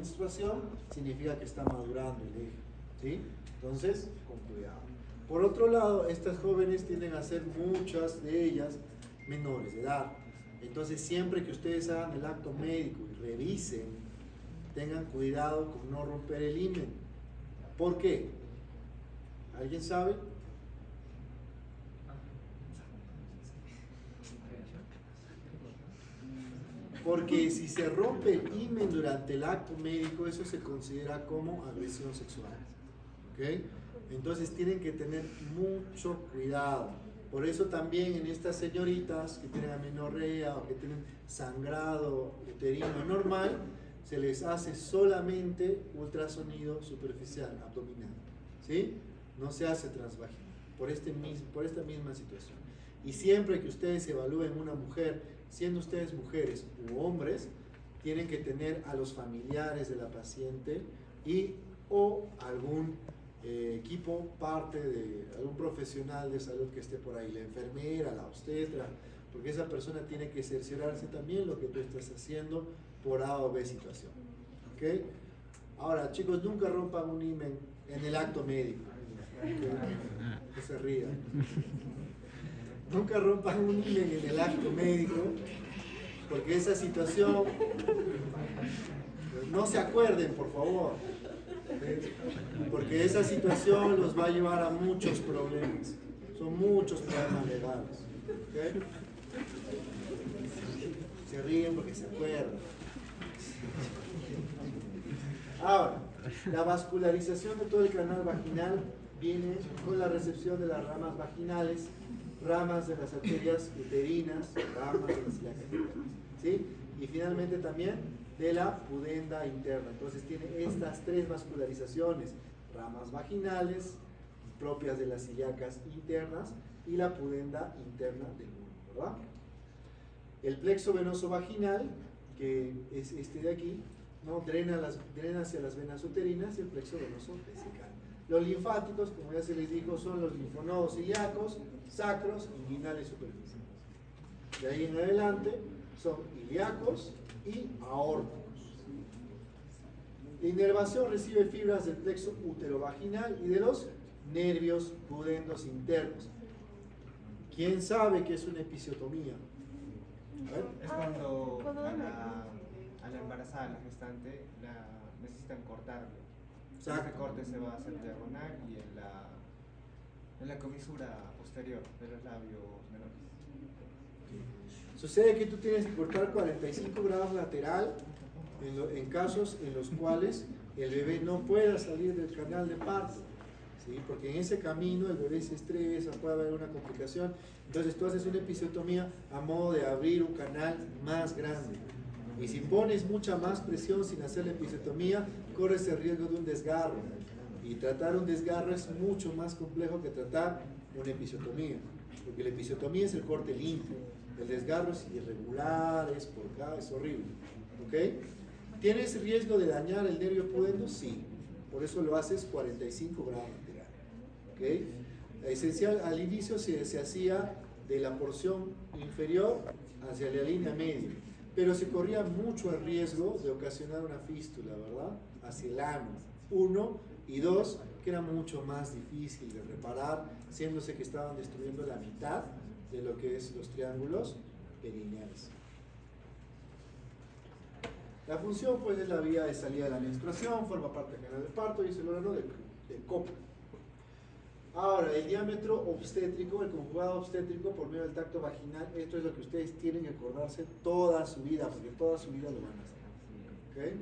menstruación, significa que está madurando el eje, ¿sí? Entonces, con cuidado. Por otro lado, estas jóvenes tienden a ser muchas de ellas menores de edad. Entonces, siempre que ustedes hagan el acto médico y revisen, tengan cuidado con no romper el himen. ¿Por qué? ¿Alguien sabe? Porque si se rompe el himen durante el acto médico, eso se considera como agresión sexual. ¿Ok? Entonces tienen que tener mucho cuidado. Por eso también en estas señoritas que tienen amenorrea o que tienen sangrado uterino normal, se les hace solamente ultrasonido superficial, abdominal. ¿Sí? No se hace transvaginal, por esta misma situación. Y siempre que ustedes evalúen una mujer, siendo ustedes mujeres u hombres, tienen que tener a los familiares de la paciente y o algún equipo, parte de algún profesional de salud que esté por ahí, la enfermera, la obstetra, porque esa persona tiene que cerciorarse también lo que tú estás haciendo por A o B situación. ¿Ok? Ahora, chicos, nunca rompan un himen en el acto médico. Que se rían. Nunca rompan un himen en el acto médico, porque esa situación, no se acuerden, por favor, porque esa situación los va a llevar a muchos problemas. Son muchos problemas legales. ¿Okay? Se ríen porque se acuerdan. Ahora, la vascularización de todo el canal vaginal viene con la recepción de las ramas vaginales, ramas de las arterias uterinas, ramas de las ilíacas internas, ¿sí? Y finalmente también de la pudenda interna. Entonces tiene estas tres vascularizaciones: ramas vaginales, propias de las ilíacas internas, y la pudenda interna del útero, ¿verdad? El plexo venoso vaginal, que es este de aquí, ¿no? drena hacia las venas uterinas, y el plexo venoso vesical. Los linfáticos, como ya se les dijo, son los linfonodos ilíacos, sacros, inguinales superficiales. De ahí en adelante son ilíacos y aórticos. La inervación recibe fibras del plexo uterovaginal y de los nervios pudendos internos. ¿Quién sabe qué es una episiotomía? A ver. Es cuando a la embarazada, a la gestante, necesitan cortarlo. Este corte se va a hacer diagonal y en la comisura posterior de los labios menores. Sucede que tú tienes que cortar 45 grados lateral en casos en los cuales el bebé no pueda salir del canal de parto, ¿sí? Porque en ese camino el bebé se estresa, puede haber una complicación. Entonces tú haces una episiotomía a modo de abrir un canal más grande. Y si pones mucha más presión sin hacer la episiotomía, corres el riesgo de un desgarro. Y tratar un desgarro es mucho más complejo que tratar una episiotomía. Porque la episiotomía es el corte limpio. El desgarro es irregular, es por acá, es horrible. ¿Ok? ¿Tienes riesgo de dañar el nervio pudendo? Sí. Por eso lo haces 45 grados lateral. ¿Ok? Esencial, al inicio se hacía de la porción inferior hacia la línea media, pero se corría mucho el riesgo de ocasionar una fístula, ¿verdad? Hacia el ano, 1, y 2, que era mucho más difícil de reparar, siéndose que estaban destruyendo la mitad de lo que es los triángulos perineales. La función, pues, es la vía de salida de la menstruación, forma parte del canal de parto y es el órgano del copo. Ahora, el diámetro obstétrico, el conjugado obstétrico por medio del tacto vaginal, esto es lo que ustedes tienen que acordarse toda su vida, porque toda su vida lo van a hacer. ¿Ok?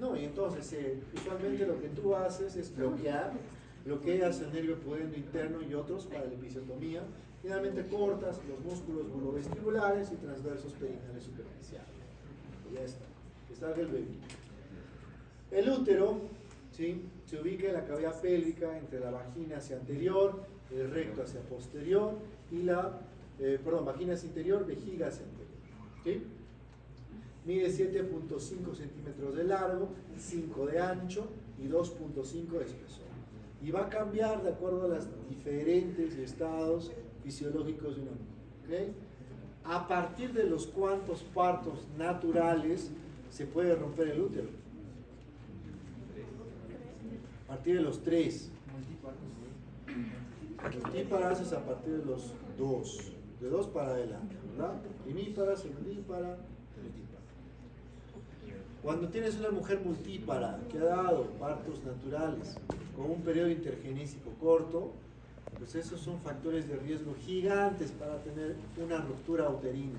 No, y entonces, usualmente lo que tú haces es bloqueas el nervio pudendo interno y otros para la episiotomía. Finalmente cortas los músculos bulovestibulares y transversos perineales superficiales. Y ya está, que salga el bebé. El útero, ¿sí?, se ubica en la cavidad pélvica entre la vagina hacia anterior, el recto hacia posterior y vagina hacia interior, vejiga hacia anterior. ¿Sí? Mide 7.5 centímetros de largo, 5 de ancho y 2.5 de espesor. Y va a cambiar de acuerdo a los diferentes estados fisiológicos de una mujer. ¿Okay? A partir de los cuantos partos naturales se puede romper el útero? A partir de los 3. Multíparas es a partir de los 2. De 2 para adelante, ¿verdad? Primípara, segundípara, multípara. Cuando tienes una mujer multípara que ha dado partos naturales con un periodo intergenésico corto, pues esos son factores de riesgo gigantes para tener una ruptura uterina.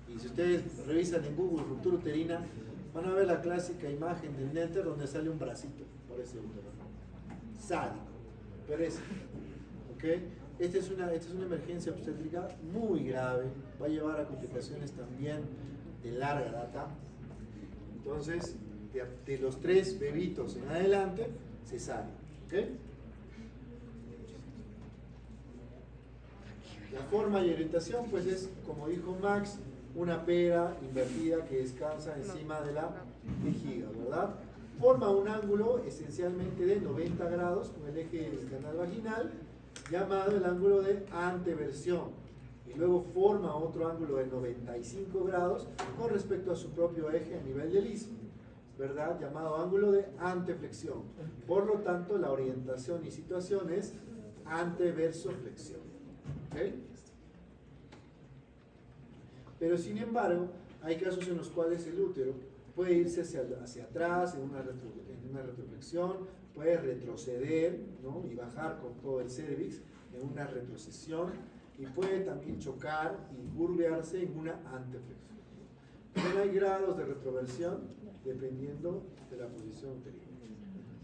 Y si ustedes revisan en Google ruptura uterina, van a ver la clásica imagen del néter donde sale un bracito por ese útero. Sádico, pereza. ¿Ok? Esta es una emergencia obstétrica muy grave, va a llevar a complicaciones también de larga data. Entonces, de los 3 bebitos en adelante, se sale. ¿Ok? La forma y orientación, pues es, como dijo Max, una pera invertida que descansa encima de la vejiga, ¿verdad? Forma un ángulo esencialmente de 90 grados con el eje del canal vaginal, llamado el ángulo de anteversión. Y luego forma otro ángulo de 95 grados con respecto a su propio eje a nivel del istmo, ¿verdad? Llamado ángulo de anteflexión. Por lo tanto, la orientación y situación es anteversoflexión. ¿Okay? Pero sin embargo, hay casos en los cuales el útero puede irse hacia atrás en una retroflexión, puede retroceder, ¿no? Y bajar con todo el cérvix en una retrocesión, y puede también chocar y curvearse en una anteflexión. También hay grados de retroversión dependiendo de la posición uterina.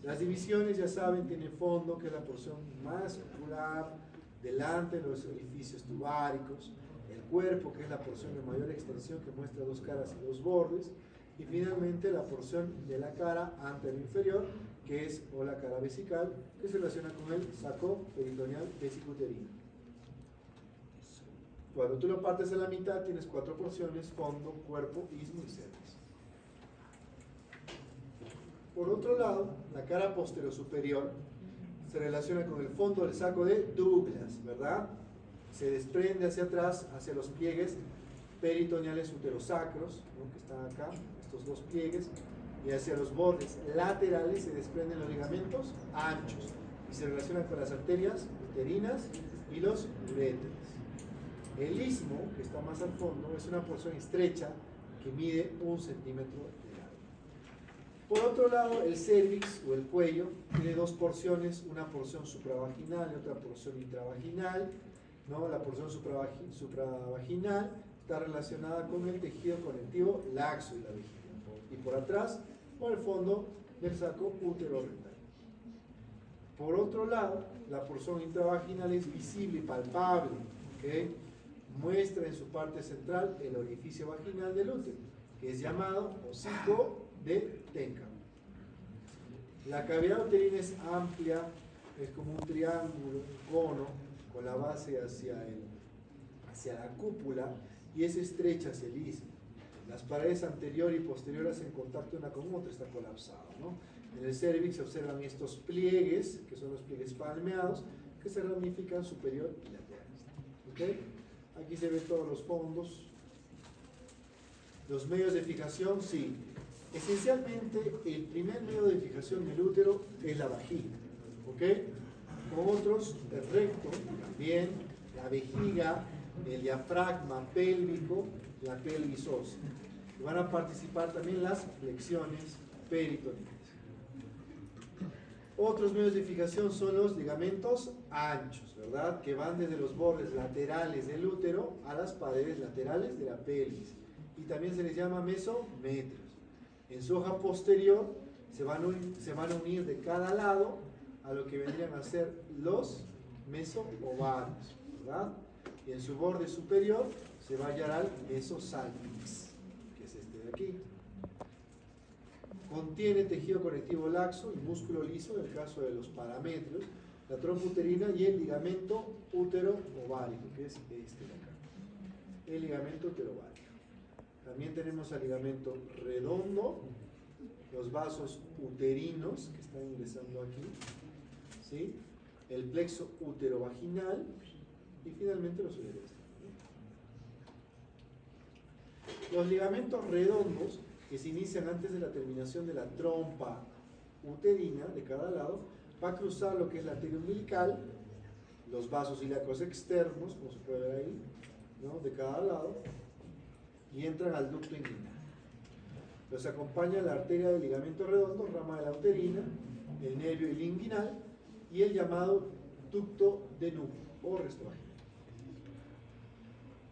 Las divisiones, ya saben, tienen fondo, que es la porción más ocular, delante de los orificios tubáricos, el cuerpo, que es la porción de mayor extensión que muestra 2 caras y 2 bordes, y finalmente la porción de la cara anterior-inferior, que es o la cara vesical, que se relaciona con el saco peritoneal vesicuterino. Cuando tú lo partes a la mitad, tienes 4 porciones: fondo, cuerpo, istmo y cervix. Por otro lado, la cara posterior superior se relaciona con el fondo del saco de Douglas, ¿verdad? Se desprende hacia atrás, hacia los pliegues peritoneales uterosacros, ¿no? Que están acá, estos 2 pliegues, y hacia los bordes laterales se desprenden los ligamentos anchos y se relacionan con las arterias uterinas y los uréteres. El istmo, que está más al fondo, es una porción estrecha que mide 1 centímetro de largo. Por otro lado, el cérvix o el cuello tiene 2 porciones, una porción supravaginal y otra porción intravaginal, ¿no? La porción supravaginal está relacionada con el tejido conectivo laxo y la vejiga, y por atrás, por el fondo del saco útero-rectal. Por otro lado, la porción intravaginal es visible y palpable, ¿okay? Muestra en su parte central el orificio vaginal del útero, que es llamado hocico de Tenca. La cavidad uterina es amplia, es como un triángulo, un cono, con la base hacia la cúpula, y es estrecha hacia el istmo. Las paredes anterior y posterior hacen contacto una con otra, está colapsado, ¿no? En el cérvix se observan estos pliegues, que son los pliegues palmeados, que se ramifican superior y lateral. ¿Okay? Aquí se ven todos los fondos. Los medios de fijación, sí. Esencialmente, el primer medio de fijación del útero es la vagina. ¿Ok? Con otros, el recto, también, la vejiga, el diafragma pélvico, la pelvis ósea. Y van a participar también las flexiones peritoneales. Otros medios de fijación son los ligamentos anchos, ¿verdad? Que van desde los bordes laterales del útero a las paredes laterales de la pelvis. Y también se les llama mesometrios. En su hoja posterior se van a unir de cada lado a lo que vendrían a ser los mesoovarios, ¿verdad? Y en su borde superior se va a hallar al mesosalpinx, que es este de aquí. Contiene tejido conectivo laxo y músculo liso en el caso de los parametrios, la trompa uterina y el ligamento útero-ovárico, que es este de acá. El ligamento útero-ovárico. También tenemos al ligamento redondo, los vasos uterinos que están ingresando aquí, ¿sí? El plexo útero-vaginal y finalmente los uretres. Los ligamentos redondos que se inician antes de la terminación de la trompa uterina de cada lado, va a cruzar lo que es la arteria umbilical, los vasos ilíacos externos, como se puede ver ahí, ¿no? De cada lado, y entran al ducto inguinal. Los acompaña la arteria del ligamento redondo, rama de la uterina, el nervio inguinal y el llamado ducto de núcleo o resto vaginal.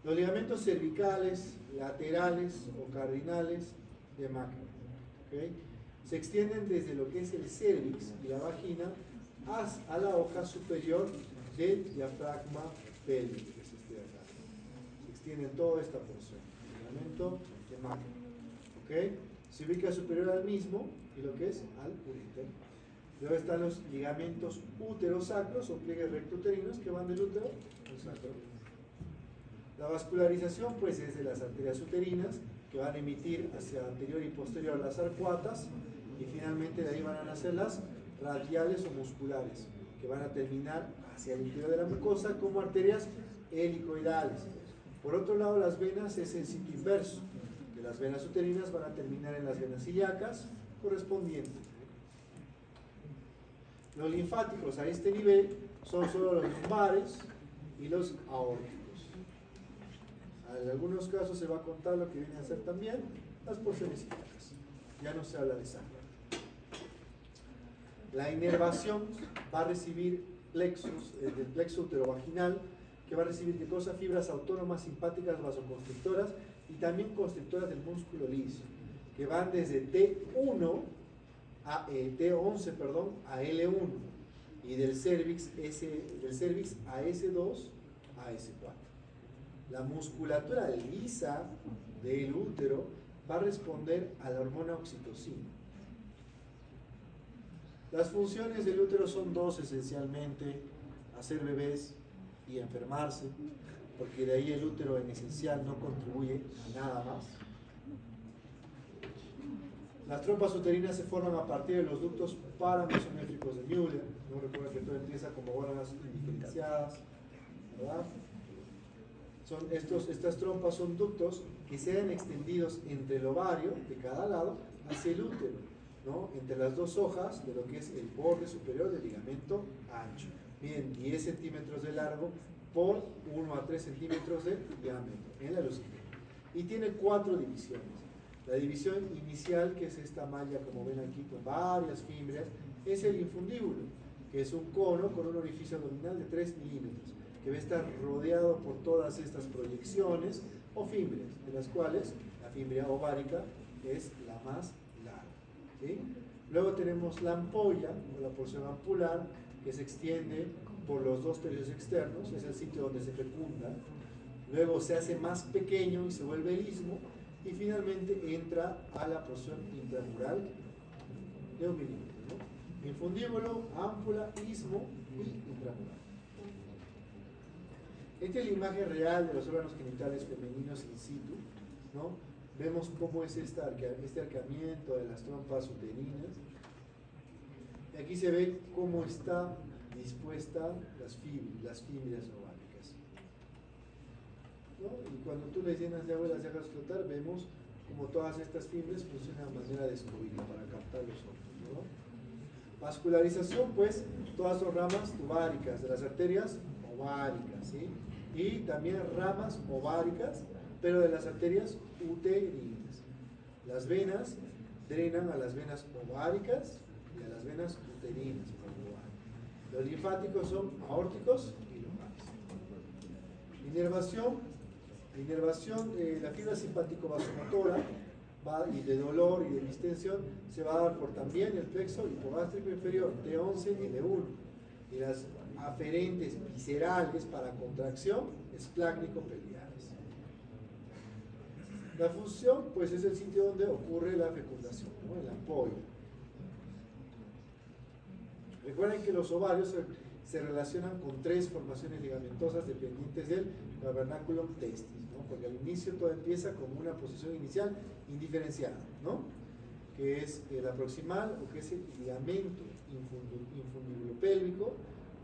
Los ligamentos cervicales, laterales o cardinales de Mach, ¿okay? Se extienden desde lo que es el cervix y la vagina hasta la hoja superior del diafragma pélvico, que es este de acá. Se extiende en toda esta porción, el ligamento de Mach, ¿okay? Se ubica superior al mismo y lo que es al uréter. Luego están los ligamentos uterosacros o pliegues rectouterinos que van del útero al sacro. La vascularización pues es de las arterias uterinas que van a emitir hacia anterior y posterior las arcuatas y finalmente de ahí van a nacer las radiales o musculares que van a terminar hacia el interior de la mucosa como arterias helicoidales. Por otro lado, las venas es el sitio inverso. De las venas uterinas van a terminar en las venas ilíacas correspondientes. Los linfáticos a este nivel son solo los lumbares y los aórticos. En algunos casos se va a contar lo que viene a ser también las porciones ilíacas. Ya no se habla de sangre. La inervación va a recibir plexos, del plexo uterovaginal, que va a recibir ¿qué cosa? Fibras autónomas simpáticas vasoconstrictoras y también constrictoras del músculo liso, que van desde T1 a T11, perdón, a L1 y del cervix a S2 a S4. La musculatura lisa del útero va a responder a la hormona oxitocina. Las funciones del útero son dos esencialmente: hacer bebés y enfermarse, porque de ahí el útero en esencial no contribuye a nada más. Las trompas uterinas se forman a partir de los ductos paramesométricos de Müller. No recuerda que todo empieza como gónadas indiferenciadas, ¿verdad? Estas trompas son ductos que se han extendidos entre el ovario de cada lado hacia el útero, ¿no? Entre las dos hojas de lo que es el borde superior del ligamento ancho. Miden 10 centímetros de largo por 1 a 3 centímetros de diámetro en la lucidez. Y tiene 4 divisiones. La división inicial, que es esta malla, como ven aquí, con varias fibras, es el infundíbulo, que es un cono con un orificio abdominal de 3 milímetros, que va a estar rodeado por todas estas proyecciones o fimbres, de las cuales la fimbria ovárica es la más larga, ¿sí? Luego tenemos la ampolla, o la porción ampular, que se extiende por los 2 tercios externos, es el sitio donde se fecunda. Luego se hace más pequeño y se vuelve el istmo, y finalmente entra a la porción intramural de 1 milímetro, ¿no? Infundíbulo, ámpula, istmo y intramural. Esta es la imagen real de los órganos genitales femeninos in situ, ¿no? Vemos cómo es este arqueamiento de las trompas uterinas. Y aquí se ve cómo está dispuesta las fibras ováricas, ¿no? Y cuando tú les llenas de agua y las dejas flotar, vemos como todas estas fibras funcionan de manera descubierta para captar los óvulos, ¿no? Vascularización, pues, todas son ramas tubáricas de las arterias ováricas, ¿sí? Y también ramas ováricas, pero de las arterias uterinas. Las venas drenan a las venas ováricas y a las venas uterinas por el ovario. Los linfáticos son aórticos y lumbales. Inervación, la fibra simpático-vasomotora y de dolor y de distensión se va a dar por también el plexo hipogástrico inferior, T11 y L1. Y las aferentes viscerales para contracción, esplácnico-pelviares. La función, pues, es el sitio donde ocurre la fecundación, ¿no? En la ampolla. Recuerden que los ovarios se relacionan con 3 formaciones ligamentosas dependientes del tabernaculum testis, ¿no? Porque al inicio todo empieza como una posición inicial indiferenciada, ¿no? Que es la proximal, o que es el ligamento infundíbulo pélvico,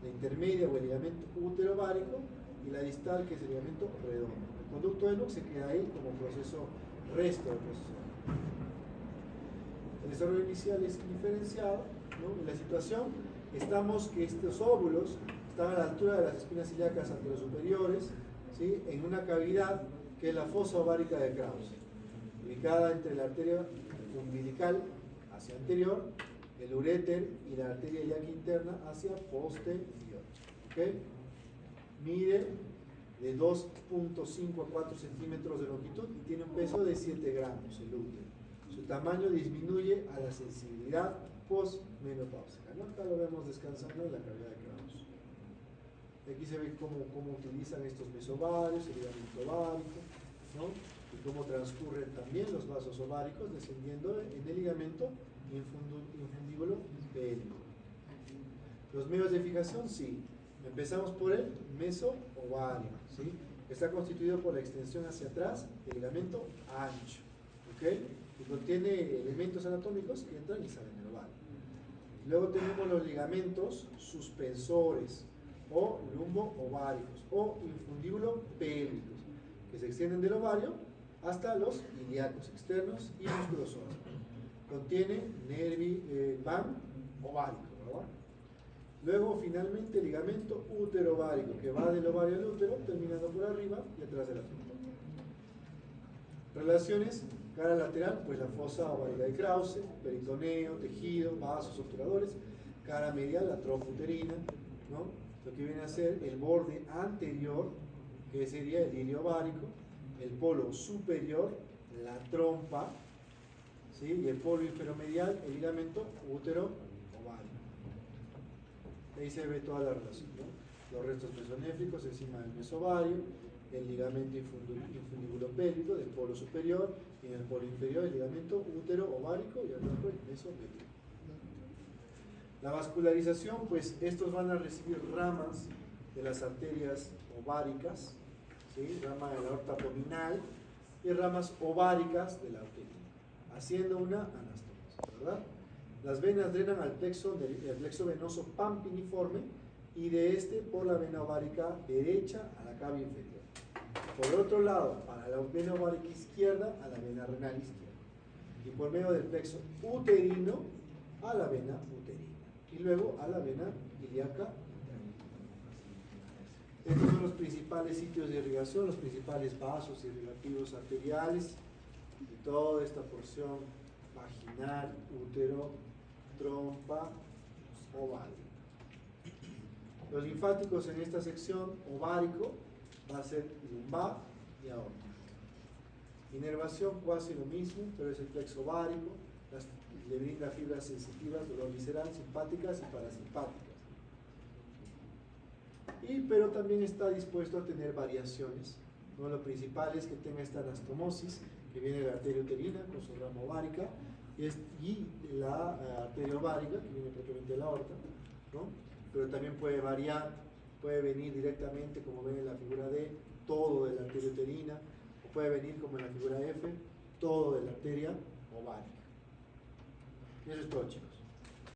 la intermedia o el ligamento uterovárico, y la distal, que es el ligamento redondo. El conducto de Lux se queda ahí como resto del proceso. El desarrollo inicial es indiferenciado, ¿no? En la situación estamos que estos óvulos están a la altura de las espinas ilíacas anterosuperiores, ¿sí? En una cavidad que es la fosa ovárica de Krause, ubicada entre la arteria umbilical hacia anterior, el uréter y la arteria ilíaca interna hacia posterior. ¿Okay? Mide de 2.5 a 4 centímetros de longitud y tiene un peso de 7 gramos el útero. Su tamaño disminuye a la sensibilidad postmenopáusica, ¿no? Acá lo vemos descansando en la cavidad de Krause. Aquí se ve cómo utilizan estos mesovarios, el ligamento ovárico, ¿no? Y cómo transcurren también los vasos ováricos descendiendo en el ligamento infundíbulo pélvico. Los medios de fijación, sí. Empezamos por el meso ovario, ¿sí? Está constituido por la extensión hacia atrás del ligamento ancho, ¿ok? Y contiene elementos anatómicos que entran y salen del ovario. Luego tenemos los ligamentos suspensores o lumbo-ováricos o infundíbulo pélvicos, que se extienden del ovario hasta los ilíacos externos y músculos óseos. Contiene van ovárico, ¿verdad? Luego, finalmente, el ligamento útero-ovárico, que va del ovario al útero, terminando por arriba y atrás de la cintura. Relaciones, cara lateral, pues la fosa ovárica de Krause, peritoneo, tejido, vasos obturadores. Cara medial, la trompa uterina, ¿no? Lo que viene a ser el borde anterior, que sería el ilio ovárico, el polo superior, la trompa, ¿sí? Y el polo inferomedial, el ligamento útero-ovárico. Ahí se ve toda la relación, ¿no? Los restos mesonéfricos encima del mesovario, el ligamento infundíbulo pélvico del polo superior y en el polo inferior el ligamento útero-ovárico y abajo el mesopélvico. La vascularización, pues estos van a recibir ramas de las arterias ováricas, ¿sí? Rama de la aorta abdominal y ramas ováricas de la arteria, haciendo una anastomosis, ¿verdad? Las venas drenan al plexo venoso pampiniforme y de este por la vena ovárica derecha a la cava inferior. Por otro lado, para la vena ovárica izquierda a la vena renal izquierda. Y por medio del plexo uterino a la vena uterina. Y luego a la vena ilíaca. Estos son los principales sitios de irrigación, los principales vasos irrigativos arteriales de toda esta porción vaginal, útero, trompa, ovario. Los linfáticos en esta sección ovárico va a ser lumbar y aorta. Inervación casi lo mismo, pero es el plexo ovárico, le brinda fibras sensitivas, dolor visceral, simpáticas y parasimpáticas. Pero también está dispuesto a tener variaciones, ¿no? Lo principal es que tenga esta anastomosis, que viene de la arteria uterina con su rama ovárica, y la arteria ovárica, que viene propiamente de la aorta, ¿no? Pero también puede variar, puede venir directamente, como ven en la figura D, todo de la arteria uterina, o puede venir como en la figura F, todo de la arteria ovárica. Y eso es todo, chicos.